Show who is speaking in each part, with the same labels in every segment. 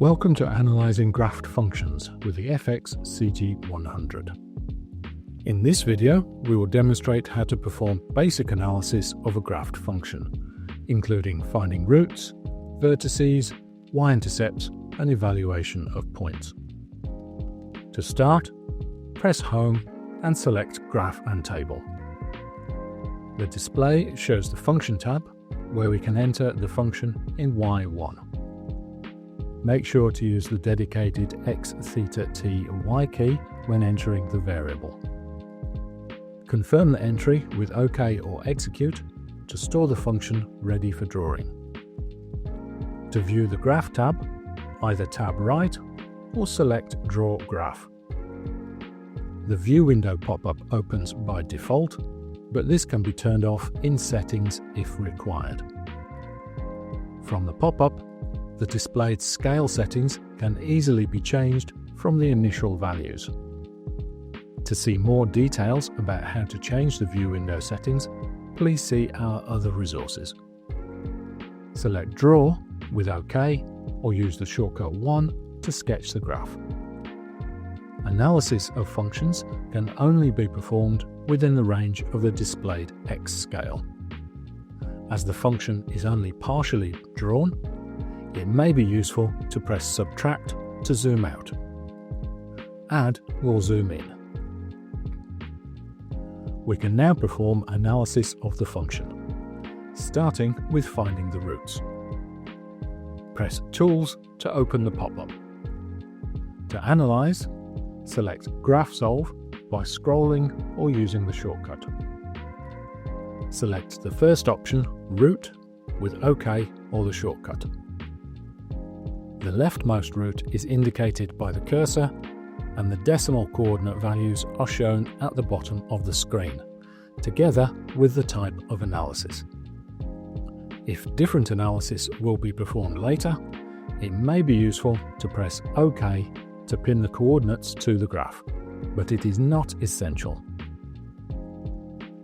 Speaker 1: Welcome to analysing graphed functions with the fx-CG100. In this video, we will demonstrate how to perform basic analysis of a graphed function, including finding roots, vertices, y-intercepts, and evaluation of points. To start, press Home and select Graph&Table. The display shows the Function tab, where we can enter the function in y1. Make sure to use the dedicated x, theta, t, y key when entering the variable. Confirm the entry with OK or Execute to store the function ready for drawing. To view the Graph tab, either tab right or select Draw Graph. The View window pop-up opens by default, but this can be turned off in Settings if required. From the pop-up, the displayed scale settings can easily be changed from the initial values. To see more details about how to change the view window settings, please see our other resources. Select Draw with OK or use the shortcut 1 to sketch the graph. Analysis of functions can only be performed within the range of the displayed X scale. As the function is only partially drawn, it may be useful to press Subtract to zoom out. Add will zoom in. We can now perform analysis of the function, starting with finding the roots. Press Tools to open the pop-up. To analyze, select Graph Solve by scrolling or using the shortcut. Select the first option, Root, with OK or the shortcut. The leftmost root is indicated by the cursor, and the decimal coordinate values are shown at the bottom of the screen, together with the type of analysis. If different analysis will be performed later, it may be useful to press OK to pin the coordinates to the graph, but it is not essential.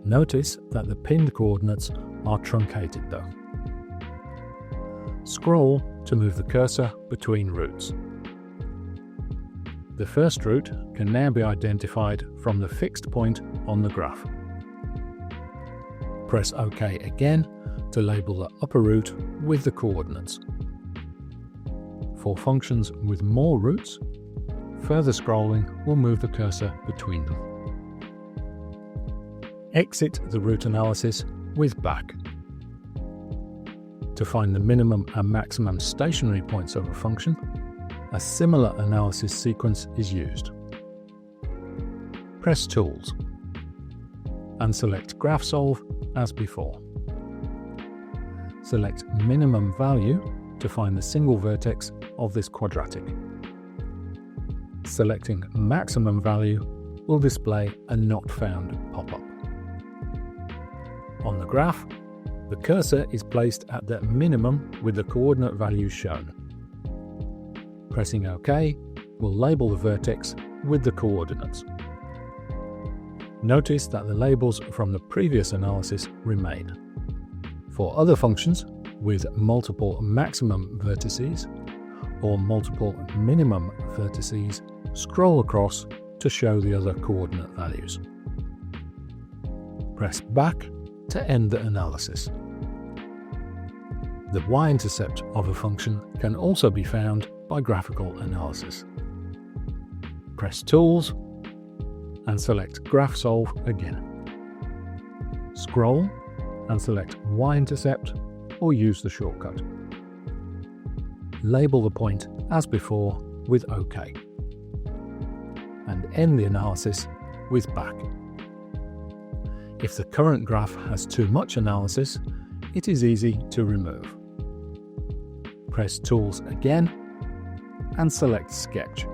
Speaker 1: Notice that the pinned coordinates are truncated though. Scroll to move the cursor between roots. The first root can now be identified from the fixed point on the graph. Press OK again to label the upper root with the coordinates. For functions with more roots, further scrolling will move the cursor between them. Exit the root analysis with Back. To find the minimum and maximum stationary points of a function, a similar analysis sequence is used. Press Tools and select Graph Solve as before. Select Minimum Value to find the single vertex of this quadratic. Selecting Maximum Value will display a Not Found pop-up. On the graph, the cursor is placed at the minimum with the coordinate values shown. Pressing OK will label the vertex with the coordinates. Notice that the labels from the previous analysis remain. For other functions with multiple maximum vertices or multiple minimum vertices, scroll across to show the other coordinate values. Press Back to end the analysis. The y-intercept of a function can also be found by graphical analysis. Press Tools and select Graph Solve again. Scroll and select y-intercept or use the shortcut. Label the point as before with OK. And end the analysis with Back. If the current graph has too much analysis, it is easy to remove. Press Tools again and select Sketch.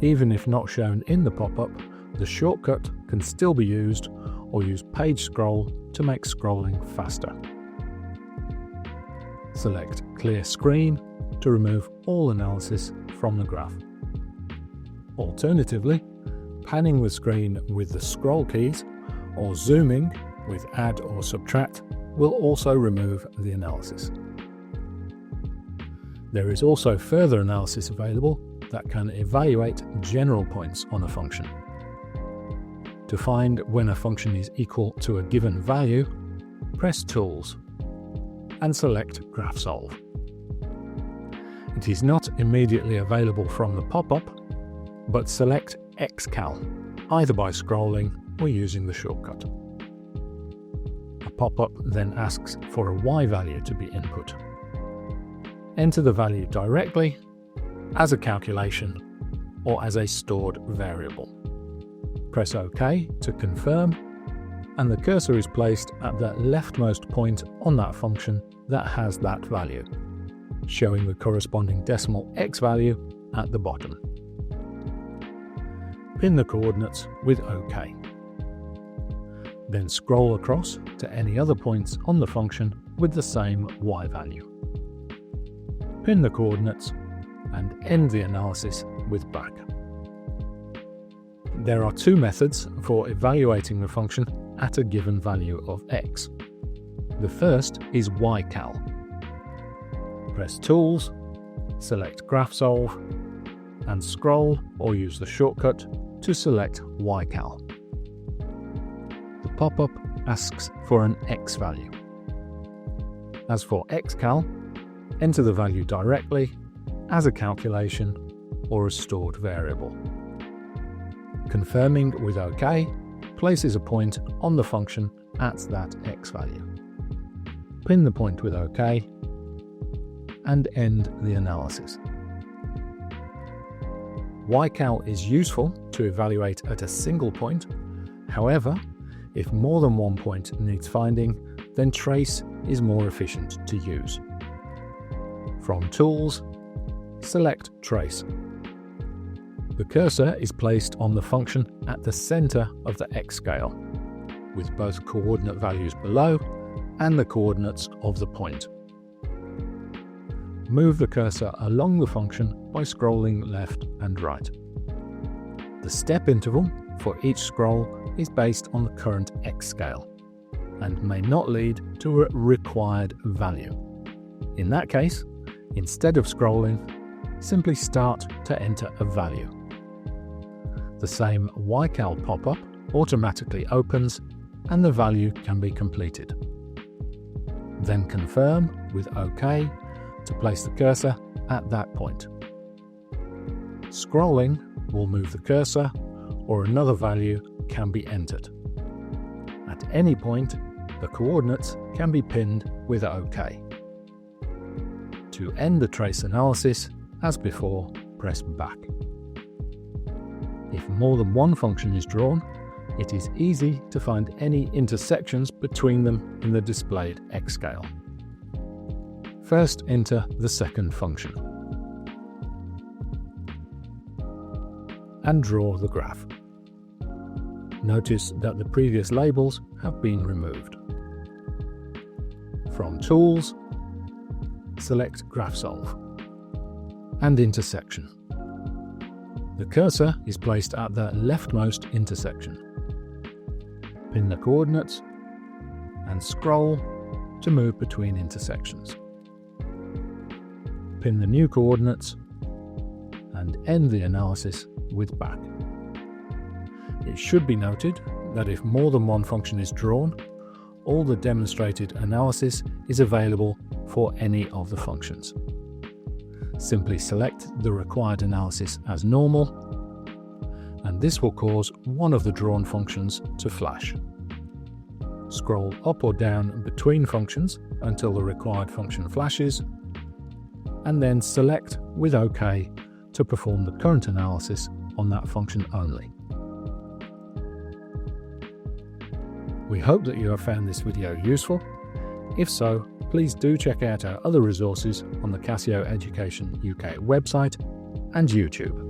Speaker 1: Even if not shown in the pop-up, the shortcut can still be used, or use Page Scroll to make scrolling faster. Select Clear Screen to remove all analysis from the graph. Alternatively, panning the screen with the scroll keys or zooming with Add or Subtract will also remove the analysis. There is also further analysis available that can evaluate general points on a function. To find when a function is equal to a given value, press Tools and select Graph Solve. It is not immediately available from the pop-up, but select xcal, either by scrolling or using the shortcut. A pop-up then asks for a y value to be input. Enter the value directly, as a calculation, or as a stored variable. Press OK to confirm, and the cursor is placed at the leftmost point on that function that has that value, showing the corresponding decimal x value at the bottom. Pin the coordinates with OK. Then scroll across to any other points on the function with the same y value. Pin the coordinates and end the analysis with back. There are two methods for evaluating the function at a given value of x. The first is ycal. Press Tools, select Graph Solve, and scroll or use the shortcut to select ycal. The pop-up asks for an x value. As for xcal, enter the value directly, as a calculation, or a stored variable. Confirming with OK places a point on the function at that x value. Pin the point with OK and end the analysis. Ycal is useful to evaluate at a single point. However, if more than one point needs finding, then trace is more efficient to use. From Tools, select Trace. The cursor is placed on the function at the center of the x scale, with both coordinate values below and the coordinates of the point. Move the cursor along the function by scrolling left and right. The step interval for each scroll is based on the current x scale and may not lead to a required value. In that case, instead of scrolling, simply start to enter a value. The same ycal pop-up automatically opens and the value can be completed. Then confirm with OK to place the cursor at that point. Scrolling will move the cursor, or another value can be entered. At any point, the coordinates can be pinned with OK. To end the trace analysis, as before, press back. If more than one function is drawn, it is easy to find any intersections between them in the displayed x scale. First, enter the second function and draw the graph. Notice that the previous labels have been removed. From Tools, select Graph Solve and Intersection. The cursor is placed at the leftmost intersection. Pin the coordinates and scroll to move between intersections. Pin the new coordinates and end the analysis with back. It should be noted that if more than one function is drawn, all the demonstrated analysis is available for any of the functions. Simply select the required analysis as normal, and this will cause one of the drawn functions to flash. Scroll up or down between functions until the required function flashes, and then select with OK to perform the current analysis on that function only. We hope that you have found this video useful. If so, please do check out our other resources on the Casio Education UK website and YouTube.